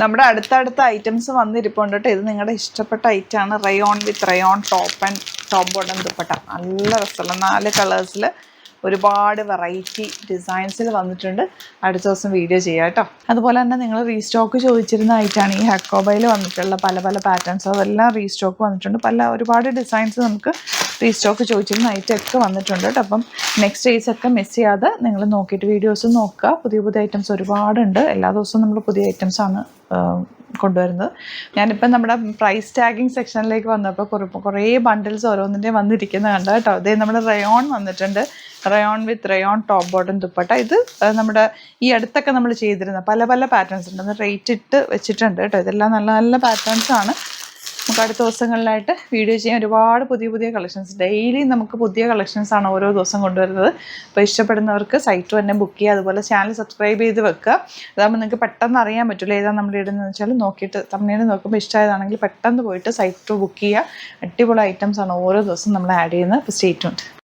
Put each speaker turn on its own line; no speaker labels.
നമ്മുടെ അടുത്തടുത്ത ഐറ്റംസ് വന്നിരിപ്പുണ്ട് കേട്ടോ. ഇത് നിങ്ങളുടെ ഇഷ്ടപ്പെട്ട ഐറ്റമാണ്. റയോൺ വിത്ത് റയോൺ ടോപ്പ് ബോട്ടം ദുപ്പട്ട. നല്ല രസമുള്ള 4 കളേഴ്സിൽ ഒരുപാട് വെറൈറ്റി ഡിസൈൻസിൽ വന്നിട്ടുണ്ട്. അടുത്ത ദിവസം വീഡിയോ ചെയ്യാം കേട്ടോ. അതുപോലെ തന്നെ നിങ്ങൾ റീസ്റ്റോക്ക് ചോദിച്ചിരുന്ന ഐറ്റാണ് ഈ ഹക്കോബയിൽ വന്നിട്ടുള്ള പല പല പാറ്റേൺസ്. അതെല്ലാം റീസ്റ്റോക്ക് വന്നിട്ടുണ്ട്. ഒരുപാട് ഡിസൈൻസ് നമുക്ക് റീസ്റ്റോക്ക് ചോദിച്ചിരുന്ന ഐറ്റമൊക്കെ വന്നിട്ടുണ്ട് കേട്ടോ. അപ്പം നെക്സ്റ്റ് ഡേയ്സൊക്കെ മിസ് ചെയ്യാതെ നിങ്ങൾ നോക്കിയിട്ട് വീഡിയോസ് നോക്കുക. പുതിയ പുതിയ ഐറ്റംസ് ഒരുപാടുണ്ട്. എല്ലാ ദിവസവും നമ്മൾ പുതിയ ഐറ്റംസാണ് കൊണ്ടുവരുന്നത്. ഞാനിപ്പം നമ്മുടെ പ്രൈസ് ടാഗിങ് സെക്ഷനിലേക്ക് വന്നപ്പോൾ കുറേ ബണ്ടിൽസ് ഓരോന്നിൻ്റെയും വന്നിരിക്കുന്നത് കണ്ടോ കേട്ടോ. അതേ നമ്മുടെ റയോൺ വന്നിട്ടുണ്ട്. റയോൺ വിത്ത് റയോൺ ടോപ്പ് ബോട്ടം ദുപ്പട്ട. ഇത് നമ്മുടെ ഈ അടുത്തൊക്കെ നമ്മൾ ചെയ്തിരുന്ന പല പല പാറ്റേൺസ് ഉണ്ട്. അത് റേറ്റ് ഇട്ട് വെച്ചിട്ടുണ്ട് കേട്ടോ. ഇതെല്ലാം നല്ല നല്ല പാറ്റേൺസ് ആണ്. നമുക്ക് അടുത്ത ദിവസങ്ങളിലായിട്ട് വീഡിയോ ചെയ്യാൻ ഒരുപാട് പുതിയ പുതിയ കളക്ഷൻസ്. ഡെയിലി നമുക്ക് പുതിയ കളക്ഷൻസ് ആണ് ഓരോ ദിവസം കൊണ്ടുവരുന്നത്. അപ്പോൾ ഇഷ്ടപ്പെടുന്നവർക്ക് സൈറ്റ് തന്നെ ബുക്ക് ചെയ്യുക. അതുപോലെ ചാനൽ സബ്സ്ക്രൈബ് ചെയ്ത് വെക്കുക. അതാകുമ്പോൾ നിങ്ങൾക്ക് പെട്ടെന്ന് അറിയാൻ പറ്റില്ല ഏതാണ് നമ്മൾ ഇടുന്നതെന്ന് വെച്ചാൽ നോക്കിയിട്ട് തമ്മിൽ നോക്കുമ്പോൾ ഇഷ്ടമായതാണെങ്കിൽ പെട്ടെന്ന് പോയിട്ട് സൈറ്റ് ബുക്ക് ചെയ്യുക. അടിപൊളി ഐറ്റംസ് ആണ് ഓരോ ദിവസം നമ്മൾ ആഡ് ചെയ്യുന്നത്. അപ്പോൾ സ്റ്റേ ട്യൂൺഡ്.